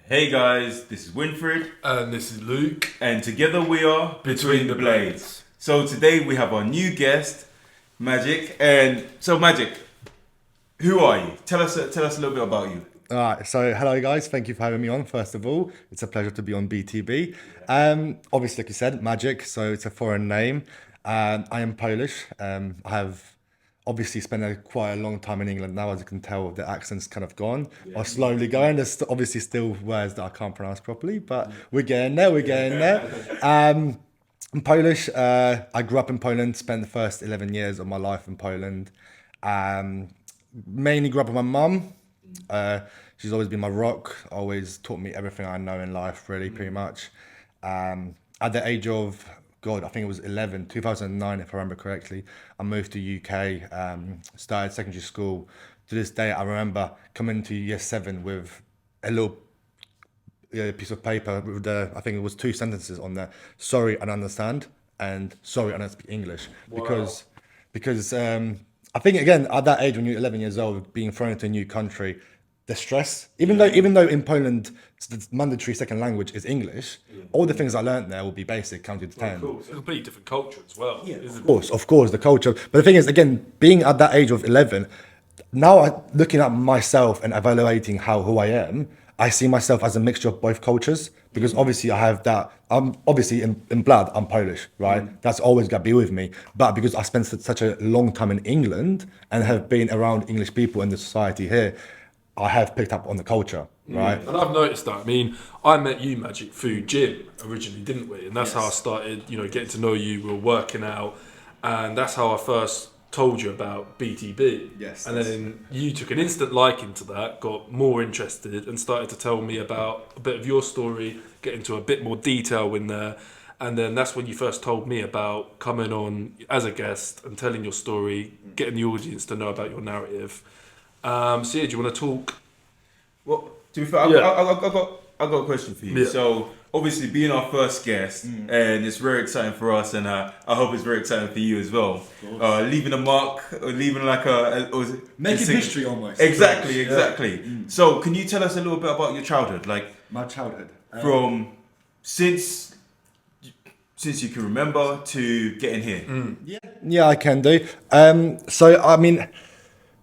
Hey guys, this is Winfred, And this is Luke. and together we are Between the Blades. So today we have our new guest, Magic. And so Magic, who are you? Tell us a little bit about you. All right, so hello guys, thank you for having me on. First of all, it's a pleasure to be on BTB. Obviously, like you said, Magic, so it's a foreign name. I am Polish. I have obviously spent quite a long time in England now, as you can tell, the accent's kind of gone or slowly going. There's obviously still words that I can't pronounce properly, but we're getting there. I'm Polish. I grew up in Poland, spent the first 11 years of my life in Poland. Mainly grew up with my mum. She's always been my rock, always taught me everything I know in life, really, pretty much. At the age of, God, I think it was 2009, if I remember correctly, I moved to UK, started secondary school. To this day, I remember coming to year 7 with a little piece of paper with I think it was 2 sentences on there. Sorry, I don't understand, and sorry, I don't speak English. Wow. Because I think, again, at that age, when you're 11 years old, being thrown into a new country, the stress, even though in Poland the mandatory second language is English, all the things I learned there will be basic, counted to 10. Cool. It's a completely different culture as well. Isn't Of course, the culture. But the thing is, again, being at that age of 11, now looking at myself and evaluating who I am, I see myself as a mixture of both cultures, because obviously I have that. I'm obviously in blood, I'm Polish, right? That's always got to be with me. But because I spent such a long time in England and have been around English people in the society here, I have picked up on the culture, right? And I've noticed that. I mean, I met you, Magic, through gym originally, didn't we? And that's how I started, getting to know you. We were working out, and that's how I first told you about BTB. Yes. And then you took an instant liking to that, got more interested, and started to tell me about a bit of your story, get into a bit more detail in there. And then that's when you first told me about coming on as a guest and telling your story, getting the audience to know about your narrative. So yeah, do you want to talk? Well, to be fair, I got a question for you. Yeah. So obviously being our first guest, and it's very exciting for us, and I hope it's very exciting for you as well. Leaving a mark, or leaving like Making history almost. Exactly. So can you tell us a little bit about your childhood, like My childhood. from since you can remember to getting here? Yeah, I can do. So I mean,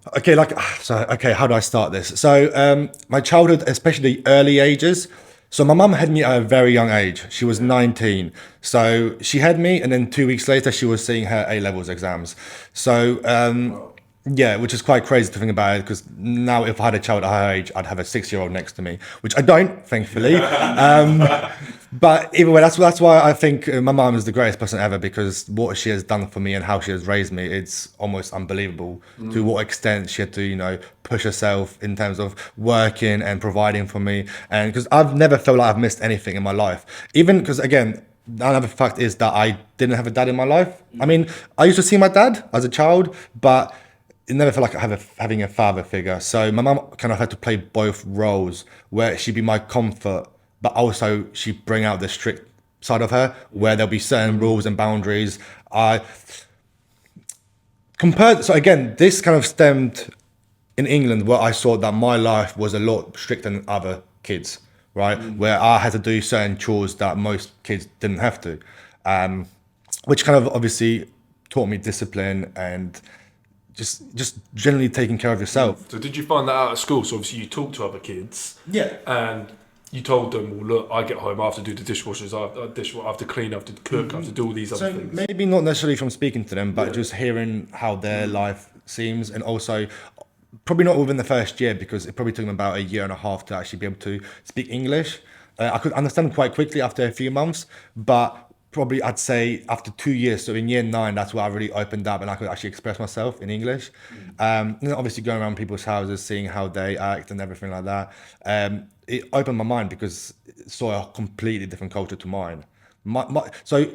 how do I start this? So my childhood, especially early ages. So my mum had me at a very young age. She was 19. So she had me, and then 2 weeks later, she was seeing her A-levels exams. So yeah, which is quite crazy to think about it, because now if I had a child at her age, I'd have a 6-year-old next to me, which I don't, thankfully. But either way, that's why I think my mum is the greatest person ever, because what she has done for me and how she has raised me, it's almost unbelievable to what extent she had to, push herself in terms of working and providing for me. And because I've never felt like I've missed anything in my life, even because, again, another fact is that I didn't have a dad in my life. I mean, I used to see my dad as a child, but it never felt like having a father figure. So my mum kind of had to play both roles, where she'd be my comfort, but also she'd bring out the strict side of her, where there'll be certain rules and boundaries. So again, this kind of stemmed in England, where I saw that my life was a lot stricter than other kids, right? Where I had to do certain chores that most kids didn't have to, which kind of obviously taught me discipline and just generally taking care of yourself. So did you find that out at school? So obviously you talked to other kids. Yeah. And you told them, well, look, I get home, I have to do the dishwashers, I have to clean, I have to cook, I have to do all these other things. Maybe not necessarily from speaking to them, but just hearing how their life seems, and also probably not within the first year, because it probably took them about a year and a half to actually be able to speak English. I could understand quite quickly after a few months, but probably I'd say after 2 years, so in year 9, that's where I really opened up and I could actually express myself in English. Obviously going around people's houses, seeing how they act and everything like that. It opened my mind, because it saw a completely different culture to mine. So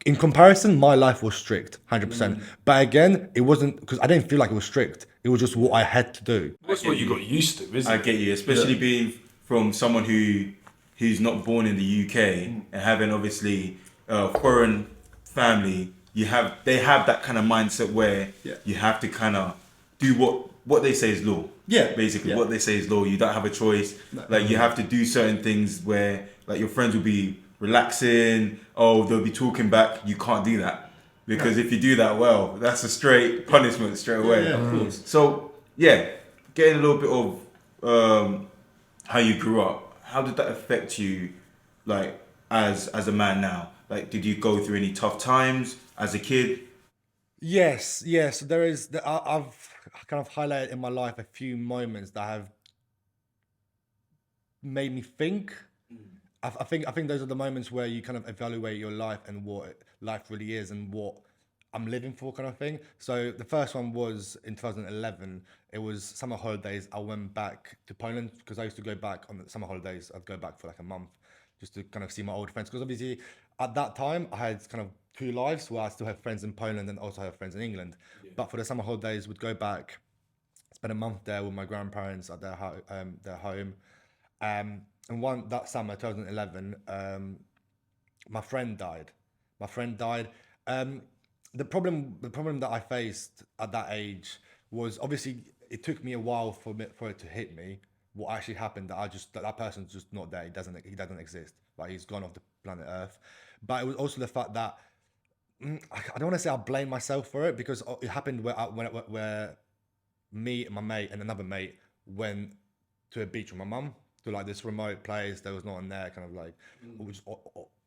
in comparison, my life was strict, 100%. But again, it wasn't, because I didn't feel like it was strict. It was just what I had to do. That's what you got used to, isn't it? I get you, especially being from someone who's not born in the UK and having obviously a foreign family. They have that kind of mindset where you have to kind of do what they say is law. Yeah. Basically, Yeah. what they say is law. You don't have a choice. Like you have to do certain things where like your friends will be relaxing. Oh, they'll be talking back. You can't do that because if you do that, well, that's a straight punishment straight away. Yeah, of course. So yeah, getting a little bit of how you grew up. How did that affect you, like as a man now? Like, did you go through any tough times as a kid? Yes, yes. There is. I've kind of highlighted in my life a few moments that have made me think. I think those are the moments where you kind of evaluate your life and what life really is and what I'm living for, kind of thing. So the first one was in 2011. It was summer holidays. I went back to Poland because I used to go back on the summer holidays. I'd go back for like a month just to kind of see my old friends. Because obviously at that time I had kind of two lives where I still have friends in Poland and also have friends in England. But for the summer holidays, would go back, spend a month there with my grandparents at their home. And one that summer, 2011, my friend died. My friend died. The problem that I faced at that age was obviously it took me a while for it to hit me. What actually happened? That person's just not there. He doesn't exist. Like he's gone off the planet Earth. But it was also the fact that I don't want to say I blame myself for it because it happened where me and my mate and another mate went to a beach with my mum to like this remote place. There was no one there, kind of like it was just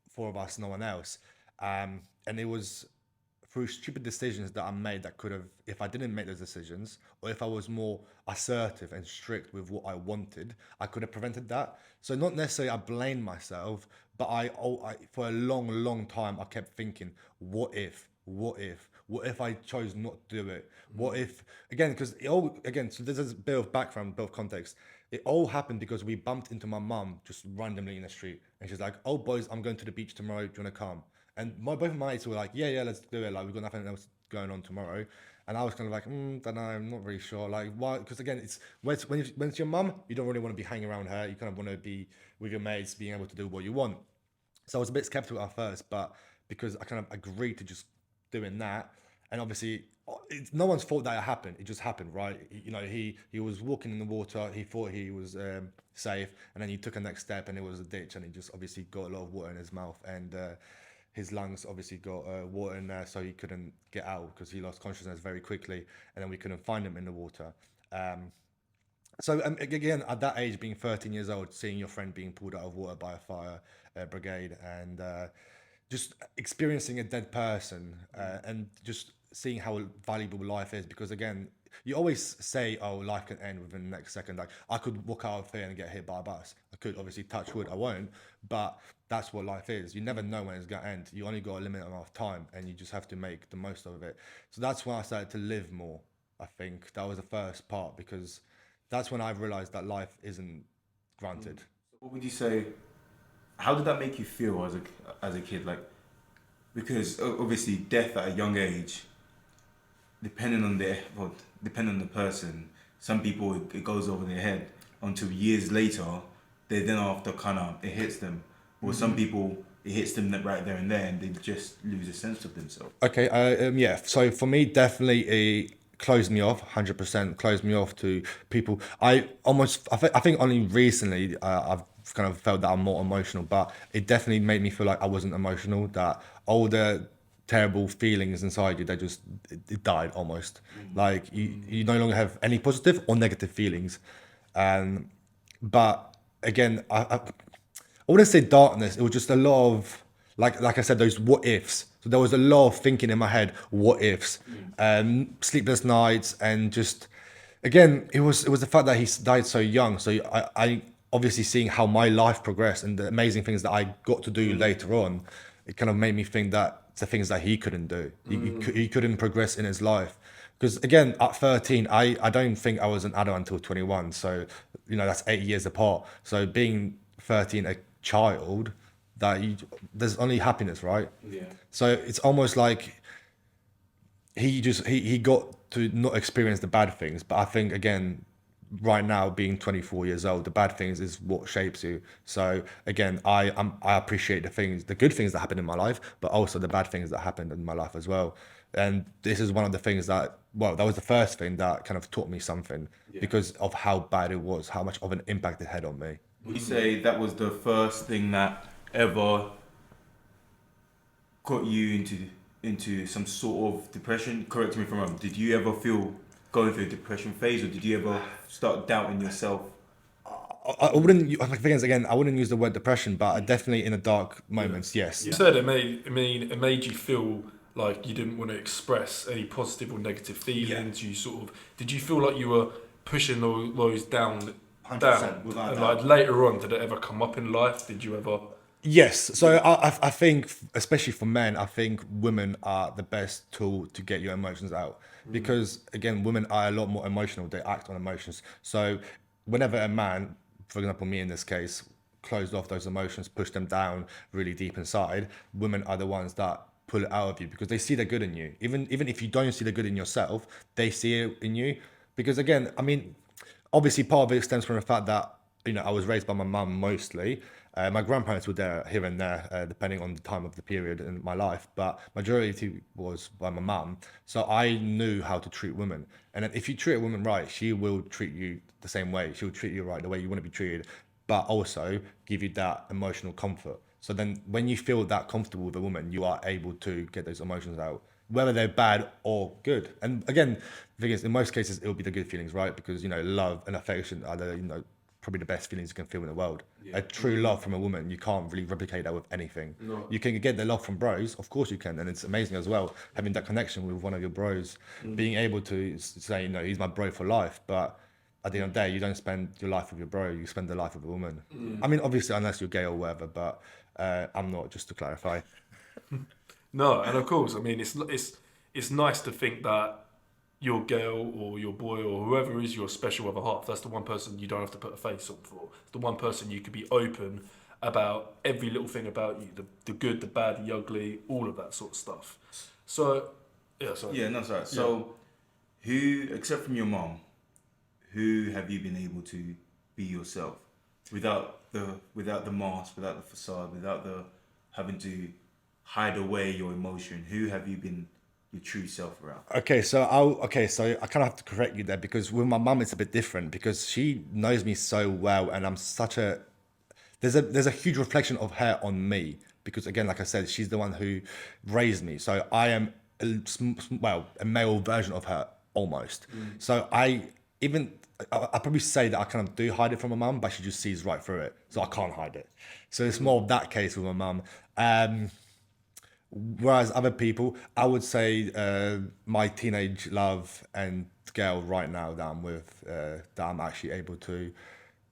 four of us, no one else. And it was through stupid decisions that I made that could have, if I didn't make those decisions, or if I was more assertive and strict with what I wanted, I could have prevented that. So not necessarily I blame myself, but I for a long time I kept thinking, what if I chose not to do it? What if, again, because so there's a bit of background, bit of context. It all happened because we bumped into my mum just randomly in the street, and she's like, "Oh boys, I'm going to the beach tomorrow. Do you want to come?" And both of my mates were like, yeah, let's do it. Like, we've got nothing else going on tomorrow. And I was kind of like, don't know, I'm not really sure. Like, why? Because again, when it's your mum, you don't really want to be hanging around her. You kind of want to be with your mates, being able to do what you want. So I was a bit skeptical at first, but because I kind of agreed to just doing that, and obviously it's no one's fault that it happened. It just happened, right? He was walking in the water. He thought he was safe, and then he took a next step, and it was a ditch, and he just obviously got a lot of water in his mouth, and his lungs obviously got water in there, so he couldn't get out because he lost consciousness very quickly, and then we couldn't find him in the water. So again, at that age, being 13 years old, seeing your friend being pulled out of water by a fire brigade, and just experiencing a dead person, and just seeing how valuable life is. Because again, you always say, "Oh, life can end within the next second." Like I could walk out of here and get hit by a bus. I could obviously touch wood. I won't, but that's what life is. You never know when it's gonna end. You only got a limited amount of time, and you just have to make the most of it. So that's when I started to live more. I think that was the first part, because that's when I realized that life isn't granted. What would you say? How did that make you feel as a kid? Like, because obviously death at a young age, depending on the person, some people it goes over their head until years later. They then after kind of it hits them, or some people it hits them right there and there, and they just lose a sense of themselves. Okay, yeah. So for me, definitely it closed me off, 100% closed me off to people. I think only recently I've kind of felt that I'm more emotional, but it definitely made me feel like I wasn't emotional. That all the terrible feelings inside you, it died almost. Like you no longer have any positive or negative feelings. But again, I wouldn't say darkness. It was just a lot of like I said, those what ifs. So there was a lot of thinking in my head, what ifs, sleepless nights, and just again, it was the fact that he died so young. So I obviously seeing how my life progressed and the amazing things that I got to do later on, it kind of made me think that the things that he couldn't do, he couldn't progress in his life. Because again, at 13, I don't think I was an adult until 21. So, that's 8 years apart. So being 13, a child, there's only happiness, right? Yeah. So it's almost like he got to not experience the bad things. But I think, again, right now, being 24 years old, the bad things is what shapes you. So again, I appreciate the good things that happen in my life, but also the bad things that happened in my life as well. And this is one of the things that, well, that was the first thing that kind of taught me something because of how bad it was, how much of an impact it had on me. Would you say that was the first thing that ever got you into some sort of depression? Correct me if I'm wrong. Did you ever feel going through a depression phase, or did you ever start doubting yourself? I wouldn't, like, again, I wouldn't use the word depression, but definitely in the dark moments, yes. You said it made you feel like you didn't want to express any positive or negative feelings. You sort of, did you feel like you were pushing those down? 100%, without And doubt. like later on, did it ever come up in life? Did you ever? Yes, so I think, especially for men, I think women are the best tool to get your emotions out. Because, again, women are a lot more emotional. They act on emotions. So whenever a man, for example, me in this case, closed off those emotions, pushed them down really deep inside, women are the ones that pull it out of you because they see the good in you. Even if you don't see the good in yourself, they see it in you. Because, again, I mean, obviously part of it stems from the fact that, you know, I was raised by my mum mostly. My grandparents were there here and there, depending on the time of the period in my life, but majority was by my mum. So I knew how to treat women. And then if you treat a woman right, she will treat you the same way. She'll treat you right the way you want to be treated, but also give you that emotional comfort. So then when you feel that comfortable with a woman, you are able to get those emotions out, whether they're bad or good. And again, the thing is, in most cases, it will be the good feelings, right? Because, you know, love and affection are the, you know, probably the best feelings you can feel in the world. A true love from a woman, you can't really replicate that with anything. No. You can get the love from bros, of course you can, and it's amazing as well, having that connection with one of your bros, being able to say, you know, he's my bro for life, but at the end of the day, you don't spend your life with your bro, you spend the life with a woman. I mean, obviously, unless you're gay or whatever, but I'm not, just to clarify. No, and of course, I mean, it's nice to think that your girl or your boy or whoever is your special other half, that's the one person you don't have to put a face on for. It's the one person you could be open about every little thing about you, the good, the bad, the ugly, all of that sort of stuff. So, yeah, sorry. Yeah, no, that's right. So, who, except from your mom, who have you been able to be yourself without the mask, without the facade, without the having to hide away your emotion? Who have you been your true self around? Okay, so I kind of have to correct you there because with my mum it's a bit different because she knows me so well and I'm such a there's a huge reflection of her on me because again, like I said, she's the one who raised me. So I am a male version of her almost. So I probably say that I kind of do hide it from my mum, but she just sees right through it, so I can't hide it. So it's more of that case with my mum. Whereas other people, I would say my teenage love and girl right now that I'm with, that I'm actually able to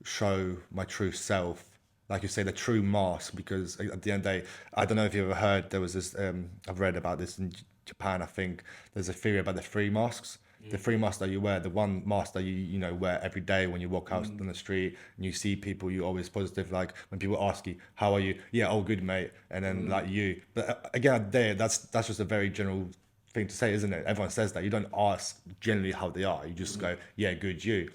show my true self, like you say, the true mask. Because at the end of the day, I don't know if you ever heard, there was this, I've read about this in Japan, I think there's a theory about the three masks. The three masks that you wear, the one mask that you know wear every day when you walk out on the street and you see people, you're always positive. Like when people ask you, "How are you?" "Yeah, all good, mate." And then like you, but again, that's just a very general thing to say, isn't it? Everyone says that. You don't ask generally how they are. You just go, "Yeah, good, you."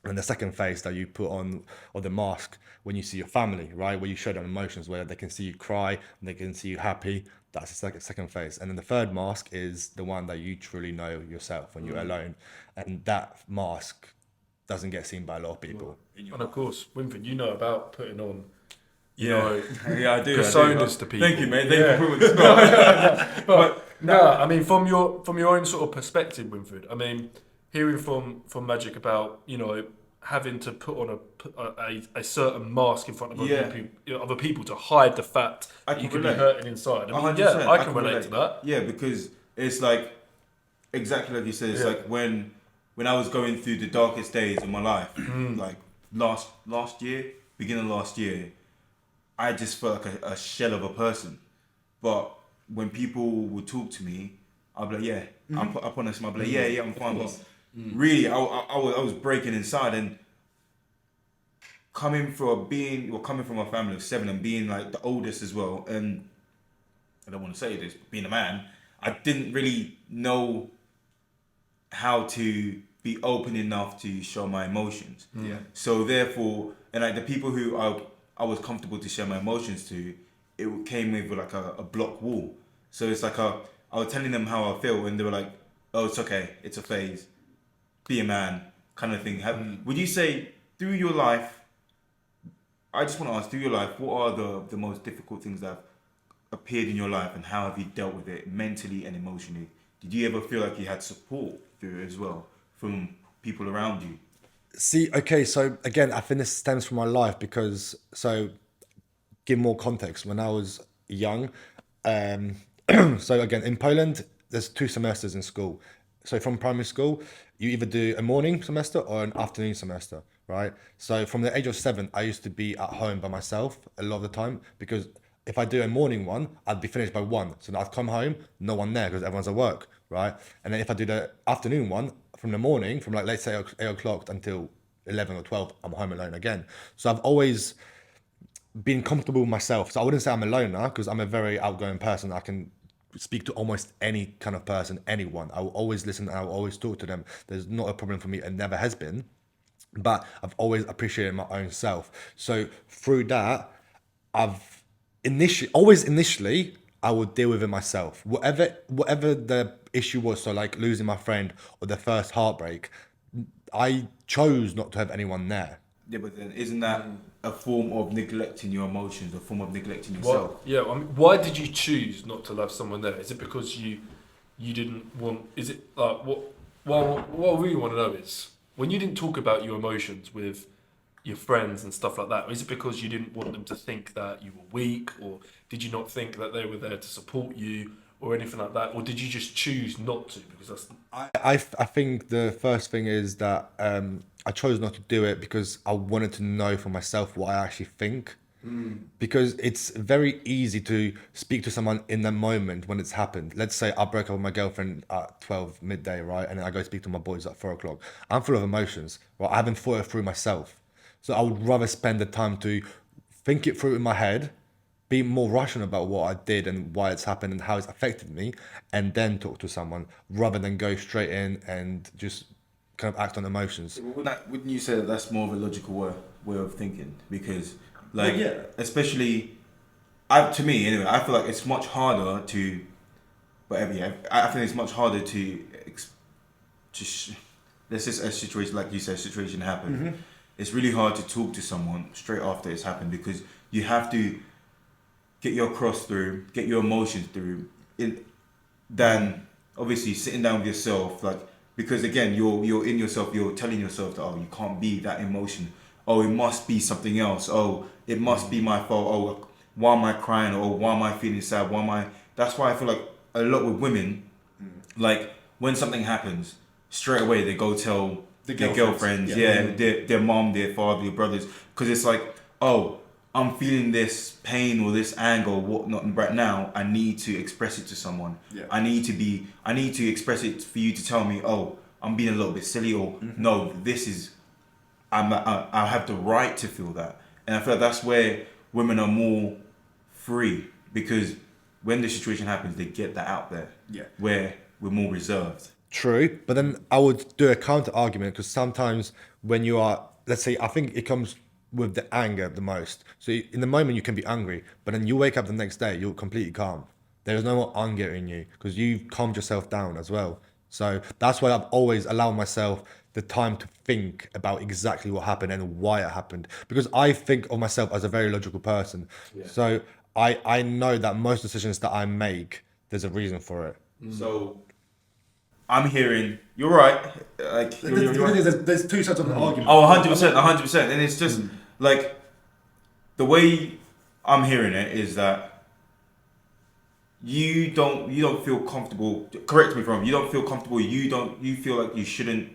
And the second face that you put on, or the mask, when you see your family, right, where you show them emotions, where they can see you cry, and they can see you happy. That's the second face. And then the third mask is the one that you truly know yourself when you're alone. And that mask doesn't get seen by a lot of people. And of course, Winford, you know about putting on, Yeah, yeah, I do. personas to people. Thank you, mate. Thank you for putting the But no, I mean, from your own sort of perspective, Winford. I mean, hearing from Magic about, you know, having to put on a certain mask in front of other people to hide the fact that you could be hurting inside. I mean, 100%. I can relate to that. Yeah, because it's like exactly like you said. It's like when I was going through the darkest days of my life, like last year, beginning of last year, I just felt like a shell of a person. But when people would talk to me, I'll be like, yeah, I'll put up on this. I'll be like, yeah, I'm fine. But really, I was breaking inside, and coming from a family of 7 and being like the oldest as well, and I don't want to say this, but being a man, I didn't really know how to be open enough to show my emotions. Yeah. So therefore, and like the people who I was comfortable to share my emotions to, it came with like a block wall. So it's like I was telling them how I feel, and they were like, "Oh, it's okay, it's a phase. Be a man," kind of thing. Would you say through your life? I just want to ask, through your life, what are the most difficult things that have appeared in your life, and how have you dealt with it mentally and emotionally? Did you ever feel like you had support through it as well from people around you? See, okay, so again, I think this stems from my life because, so give more context. When I was young, um, so again, in Poland, there's 2 semesters in school. So from primary school, you either do a morning semester or an afternoon semester, right? So from the age of 7, I used to be at home by myself a lot of the time because if I do a morning one, I'd be finished by 1. So I'd come home, no one there because everyone's at work, right? And then if I do the afternoon one, from the morning, from like let's say 8 o'clock until 11 or 12, I'm home alone again. So I've always been comfortable with myself. So I wouldn't say I'm a loner because I'm a very outgoing person. I can speak to almost any kind of person, anyone. I will always listen and I will always talk to them. There's not a problem for me and never has been. But I've always appreciated my own self. So through that, I've initially I would deal with it myself. Whatever the issue was, so like losing my friend or the first heartbreak, I chose not to have anyone there. Yeah, but then isn't that a form of neglecting your emotions, a form of neglecting Why, yourself? yeah, I mean, why did you choose not to have someone there? Is it because you didn't want? Is it like what? Well, what I really want to know is when you didn't talk about your emotions with your friends and stuff like that. Is it because you didn't want them to think that you were weak, or did you not think that they were there to support you, or anything like that, or did you just choose not to? Because that's I think the first thing is that I chose not to do it because I wanted to know for myself what I actually think. Because it's very easy to speak to someone in the moment when it's happened. Let's say I broke up with my girlfriend at 12 midday, right? And then I go speak to my boys at 4 o'clock. I'm full of emotions. Well, I haven't thought it through myself. So I would rather spend the time to think it through in my head, be more rational about what I did and why it's happened and how it's affected me, and then talk to someone rather than go straight in and just kind of act on emotions. Wouldn't you say that that's more of a logical way of thinking? Because, like, Well, yeah. especially, to me anyway, I feel like it's much harder to, whatever. Yeah, I think it's much harder to, let's just a situation like you said, situation happened. It's really hard to talk to someone straight after it's happened because you have to get your cross through, get your emotions through, than obviously sitting down with yourself, like, because again you're in yourself, you're telling yourself that, oh, you can't be that emotion, oh, it must be something else, oh, it must be my fault, oh, why am I crying, or why am I feeling sad, why am I, that's why I feel like a lot with women, like when something happens, straight away they go tell their girlfriends, their mom, their father, their brothers, because it's like, oh, I'm feeling this pain or this anger or whatnot right now. I need to express it to someone. Yeah. I need to express it for you to tell me, oh, I'm being a little bit silly, or no, this is, I have the right to feel that. And I feel like that's where women are more free, because when the situation happens, they get that out there. Yeah. Where we're more reserved. True, but then I would do a counter argument because sometimes when you are, let's say, I think it comes with the anger the most. So in the moment you can be angry, but then you wake up the next day, you're completely calm. There's no more anger in you because you've calmed yourself down as well. So that's why I've always allowed myself the time to think about exactly what happened and why it happened. Because I think of myself as a very logical person. Yeah. So I know that most decisions that I make, there's a reason for it. So I'm hearing, you're right. Like, you're right. There's 2 sides of the argument. Oh, 100%. And it's just like the way I'm hearing it is that you don't feel comfortable. Correct me if I'm wrong. You don't feel comfortable. You feel like you shouldn't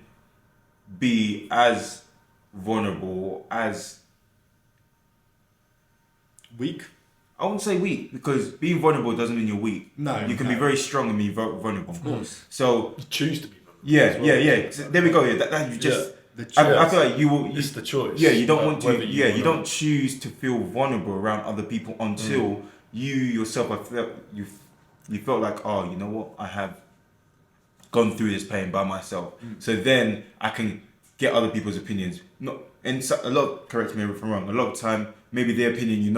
be as vulnerable, as Weak. I wouldn't say weak, because being vulnerable doesn't mean you're weak. No, You can be very strong and be vulnerable. Of course. So you choose to be. yeah. So there we go. Yeah, that you just. I feel like you will. It's the choice. Yeah, you don't want to. Whether You don't choose to feel vulnerable around other people until you yourself have felt you felt like, oh, you know what, I have gone through this pain by myself. So then I can get other people's opinions. Not and so, a lot. Correct me if I'm wrong. A lot of time, maybe their opinion,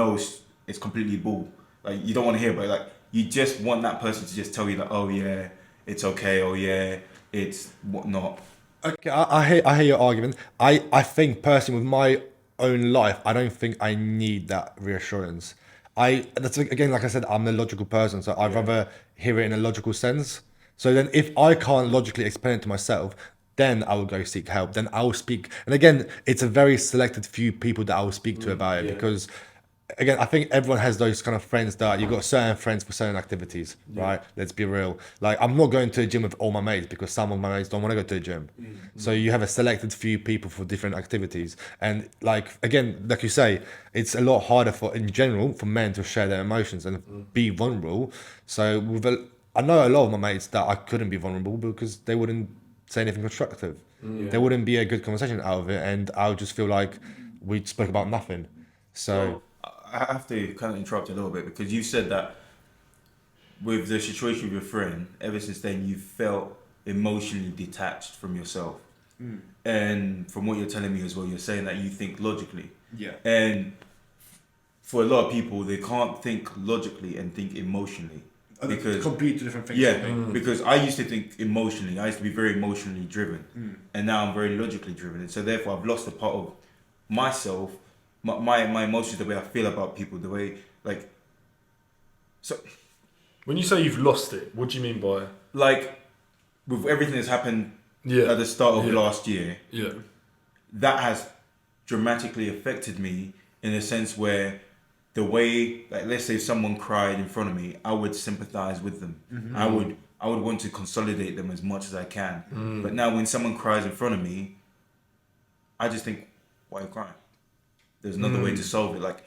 it's completely bull. Like you don't want to hear, but like you just want that person to just tell you that, oh yeah, it's okay, oh yeah, it's whatnot. Okay, I hear your argument. I think personally with my own life, I don't think I need that reassurance. That's again, like I said, I'm a logical person, so I'd rather hear it in a logical sense. So then, if I can't logically explain it to myself, then I will go seek help. Then I will speak. And again, it's a very selected few people that I will speak to about it because again, I think everyone has those kind of friends that you've got certain friends for certain activities, right? Let's be real. Like, I'm not going to the gym with all my mates because some of my mates don't want to go to the gym. So you have a selected few people for different activities. And like, again, like you say, it's a lot harder in general, for men to share their emotions and be vulnerable. So I know a lot of my mates that I couldn't be vulnerable because they wouldn't say anything constructive. There wouldn't be a good conversation out of it. And I would just feel like we spoke about nothing. So I have to kind of interrupt a little bit because you said that with the situation with your friend, ever since then you felt emotionally detached from yourself. And from what you're telling me as well, you're saying that you think logically. Yeah. And for a lot of people, they can't think logically and think emotionally. Because completely different things. yeah, because I used to think emotionally. I used to be very emotionally driven, and now I'm very logically driven. And so therefore, I've lost a part of myself, my emotions, the way I feel about people, the way like. So, When you say you've lost it, what do you mean by? like, with everything that's happened at the start of last year, that has dramatically affected me in a sense where the way, like, let's say someone cried in front of me, I would sympathize with them. I would want to consolidate them as much as I can. But now when someone cries in front of me, I just think, why are you crying? There's another way to solve it. Like,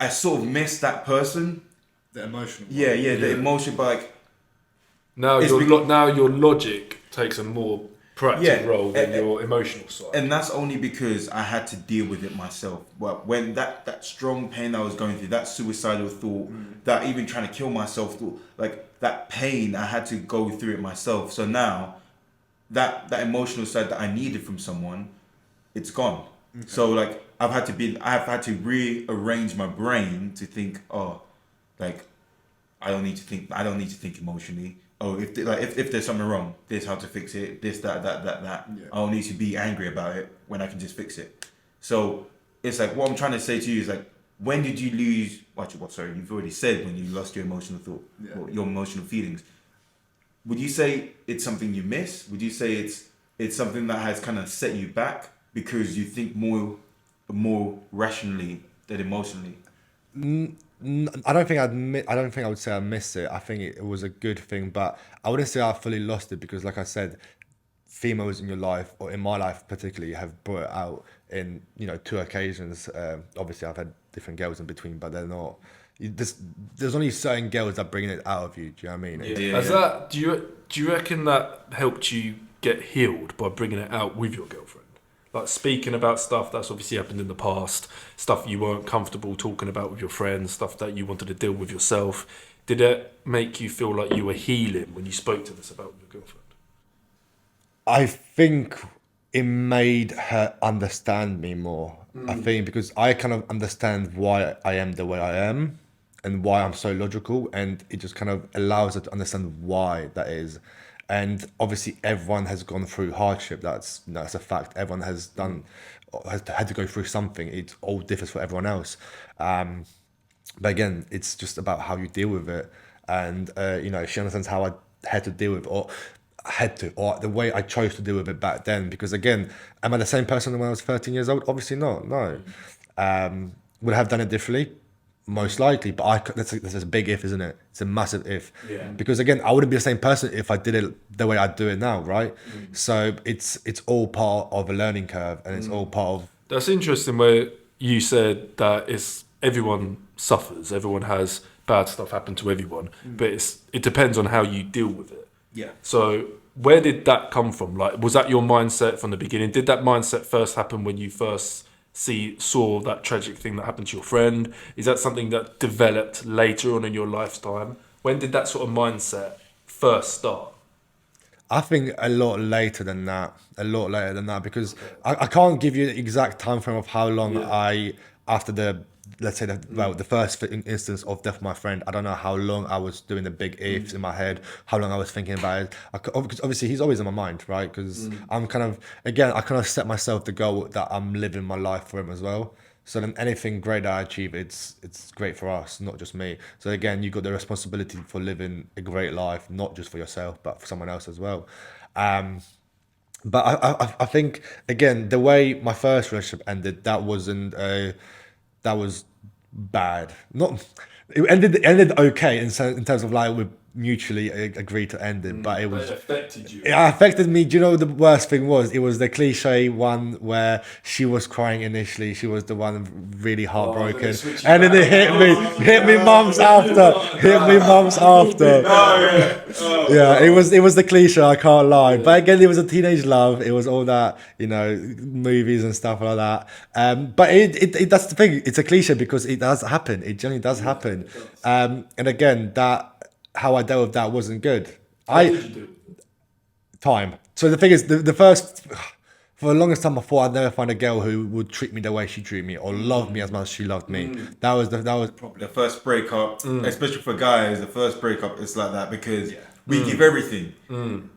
I sort of miss that person. The emotional. Yeah, the emotion, but like, Now your logic takes a more proactive role than your emotional side. and that's only because I had to deal with it myself. But when that strong pain I was going through, that suicidal thought, that even trying to kill myself thought, like that pain, I had to go through it myself. So now that emotional side that I needed from someone, it's gone. Okay. So like I've had to rearrange my brain to think, oh, like I don't need to think emotionally. Oh, if there's something wrong, this how to fix it, this that. Yeah. I don't need to be angry about it when I can just fix it. So it's like what I'm trying to say to you is like, when did you lose? Sorry, you've already said when you lost your emotional thought, or your emotional feelings. Would you say it's something you miss? Would you say it's something that has kind of set you back because you think more rationally than emotionally? I don't think I would say I missed it. I think it was a good thing, but I wouldn't say I fully lost it because, like I said, females in your life, or in my life particularly, have brought it out in 2 occasions. Obviously, I've had different girls in between, but they're not. There's only certain girls that bring it out of you. Do you know what I mean? That, do you reckon that helped you get healed by bringing it out with your girlfriend? Like speaking about stuff that's obviously happened in the past, stuff you weren't comfortable talking about with your friends, stuff that you wanted to deal with yourself. Did it make you feel like you were healing when you spoke to this about your girlfriend? I think it made her understand me more. I think because I kind of understand why I am the way I am and why I'm so logical, and it just kind of allows her to understand why that is. And obviously, everyone has gone through hardship. That's a fact. Everyone has had to go through something. It all differs for everyone else. But again, it's just about how you deal with it. And she understands how I had to deal with it, or the way I chose to deal with it back then. Because again, am I the same person when I was 13 years old? Obviously not. No. Would I have done it differently? Most likely, but that's a big if, isn't it? It's a massive if. Yeah. Because again, I wouldn't be the same person if I did it the way I do it now, right? So it's all part of a learning curve, and it's all part of. That's interesting. Where you said that everyone suffers, everyone has bad stuff happen to everyone, but it depends on how you deal with it. Yeah. So where did that come from? Like, was that your mindset from the beginning? Did that mindset first happen when you first saw that tragic thing that happened to your friend? Is that something that developed later on in your lifetime? When did that sort of mindset first start? I think a lot later than that, because I can't give you the exact time frame of how long after the let's say the first instance of death of my friend, I don't know how long I was doing the big ifs in my head, how long I was thinking about it. Because obviously he's always in my mind, right? Because I'm kind of, again, I kind of set myself the goal that I'm living my life for him as well. So then anything great that I achieve, it's great for us, not just me. So again, you got the responsibility for living a great life, not just for yourself, but for someone else as well. But I think, again, the way my first relationship ended, that was bad. Not, it ended okay in terms of like we mutually agreed to end it, but it was. It affected you. It affected me. Do you know what the worst thing was? It was the cliche one where she was crying initially. She was the one really heartbroken, and then it hit me months after. Yeah, it was the cliche. I can't lie. But again, it was a teenage love. It was all that, movies and stuff like that. But it that's the thing. It's a cliche because it does happen. It generally does happen. And again, how I dealt with that wasn't good. How did you do it? Time. So the thing is, the first, for the longest time, I thought I'd never find a girl who would treat me the way she treated me or love me as much as she loved me. That was the problem. The first breakup, especially for guys, the first breakup is like that because we give everything.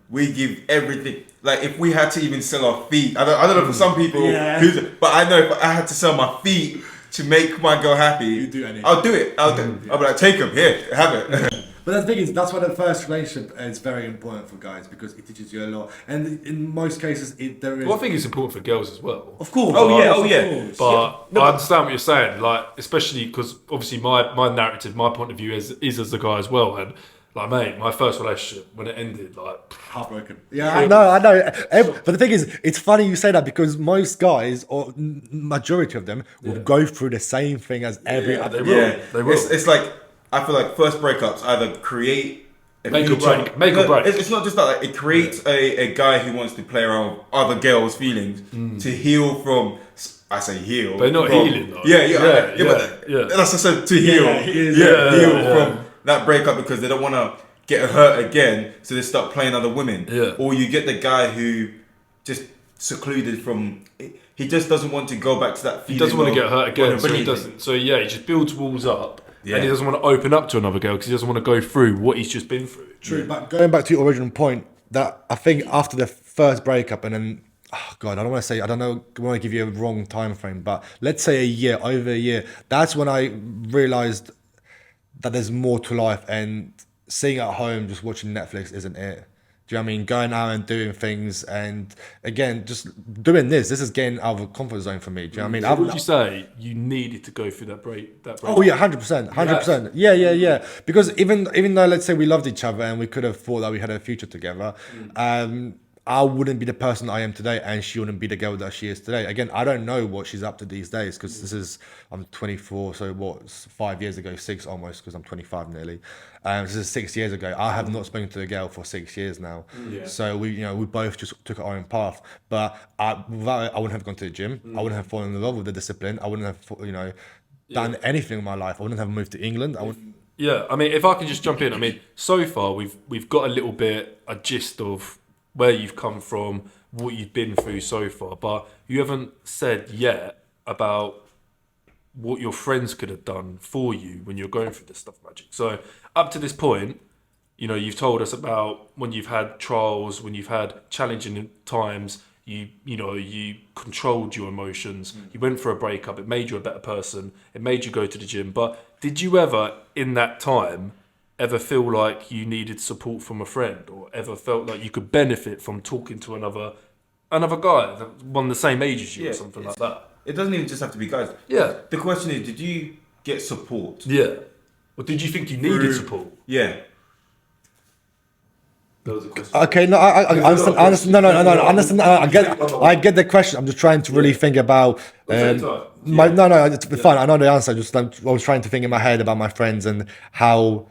We give everything. Like if we had to even sell our feet, I don't know for some people, but I know if I had to sell my feet to make my girl happy, You do anything. I'll do it. I'll be like, take them here, have it. But the thing is, that's why the first relationship is very important for guys because it teaches you a lot. And in most cases, there is. Well, I think it's important for girls as well. Of course. Oh yeah. But I understand what you're saying, like especially because obviously my narrative, my point of view is as a guy as well, and like mate, my first relationship when it ended, like heartbroken. Yeah, I know. But the thing is, it's funny you say that because most guys, or majority of them, will go through the same thing as every other. They will. It's like I feel like first breakups either create make or break. It's not just that. Like, it creates a guy who wants to play around with other girls' feelings to heal from. I say heal, but not healing though. Yeah. That's what I said, to heal. Heal from that breakup because they don't want to get hurt again, so they start playing other women. Yeah. Or you get the guy who just secluded from. He just doesn't want to go back to that feeling. He doesn't want to get hurt again, so he doesn't. doesn't. So he just builds walls up. Yeah. And he doesn't want to open up to another girl because he doesn't want to go through what he's just been through. True, but going back to your original point, that I think after the first breakup and then, I don't want to give you a wrong time frame, but let's say over a year, that's when I realised that there's more to life and sitting at home just watching Netflix isn't it. Do you know what I mean? Going out and doing things and again, just doing this is getting out of a comfort zone for me. Do you know what I mean? So would you say you needed to go through that break? Oh yeah, 100%. Yeah. Because even though let's say we loved each other and we could have thought that we had a future together, I wouldn't be the person I am today and she wouldn't be the girl that she is today. Again, I don't know what she's up to these days because I'm 24, so what, 5 years ago, 6 almost, because I'm 25 nearly. This is 6 years ago. I have not spoken to a girl for 6 years now. Yeah. So we both just took our own path. But without it, I wouldn't have gone to the gym. I wouldn't have fallen in love with the discipline. I wouldn't have, done anything in my life. I wouldn't have moved to England. Yeah, I mean, if I can just jump in, I mean, so far we've got a little bit a gist of where you've come from, what you've been through so far, but you haven't said yet about what your friends could have done for you when you're going through this stuff, Magic. So up to this point, you've told us about when you've had trials, when you've had challenging times, you controlled your emotions, you went for a breakup, it made you a better person, it made you go to the gym. But did you ever, in that time, ever feel like you needed support from a friend or ever felt like you could benefit from talking to another guy, one the same age as you or something like that? It doesn't even just have to be guys. Yeah. The question is, did you get support? Yeah. Or did you think you needed support? Yeah. That was a question. Okay, no, I understand. No, I understand. I get the question. I'm just trying to really think about. It's fine. I know the answer. I was trying to think in my head about my friends and how.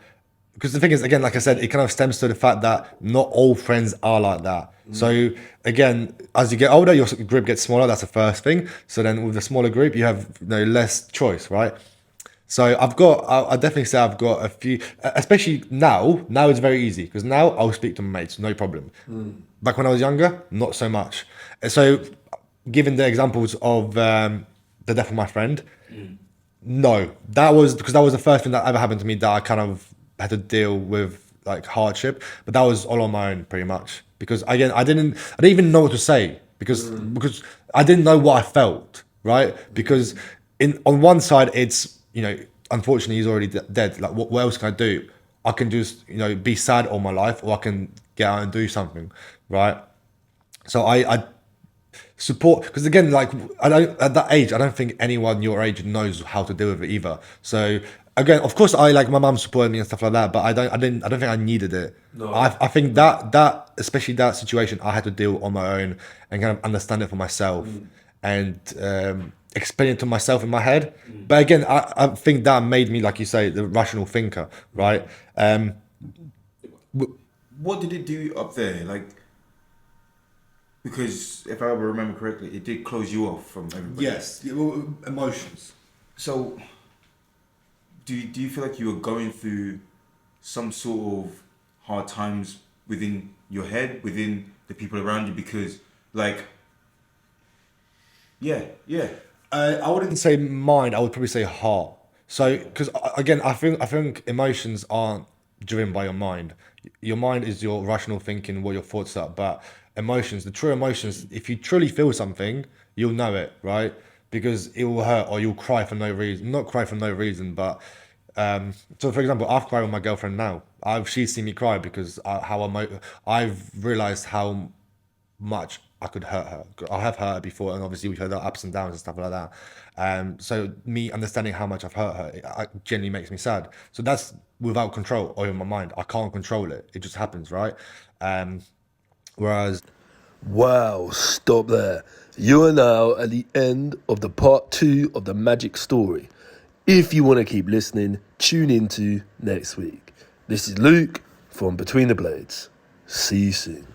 Because the thing is, again, like I said, it kind of stems to the fact that not all friends are like that. So again, as you get older, your group gets smaller. That's the first thing. So then with the smaller group, you have less choice, right? So I definitely say I've got a few, especially now. Now it's very easy because now I'll speak to my mates, no problem. Back when I was younger, not so much. So given the examples of the death of my friend, No, that was the first thing that ever happened to me that I kind of had to deal with like hardship. But that was all on my own, pretty much. Because again, I didn't even know what to say because I didn't know what I felt, right? Because on one side, it's unfortunately he's already dead. Like what else can I do? I can just be sad all my life, or I can get out and do something, right? So I support, because again, like I don't, at that age I don't think anyone your age knows how to deal with it either. So again, of course, I like my mum supported me and stuff like that, but I don't think I needed it. No. I think that especially that situation I had to deal on my own and kind of understand it for myself and explain it to myself in my head. But again, I think that made me, like you say, the rational thinker, right? What did it do up there? Like, because if I remember correctly, it did close you off from everybody. Yes, emotions. So, do you feel like you were going through some sort of hard times within your head, within the people around you? Because, like, yeah. I wouldn't say mind. I would probably say heart. So, because again, I think emotions aren't driven by your mind. Your mind is your rational thinking, what your thoughts are. But emotions, the true emotions, if you truly feel something, you'll know it, right? Because it will hurt, or you'll cry for no reason. Not cry for no reason, but so for example, I've cried with my girlfriend now. She's seen me cry because I've realized how much I could hurt her. I have hurt her before, and obviously we've had our ups and downs and stuff like that. So me understanding how much I've hurt her, it genuinely makes me sad. So that's without control over my mind. I can't control it. It just happens, right? Whereas, Wow, stop there. You are now at the end of the part 2 of the magic story. If you want to keep listening, tune into next week. This is Luke from Between the Blades. See you soon.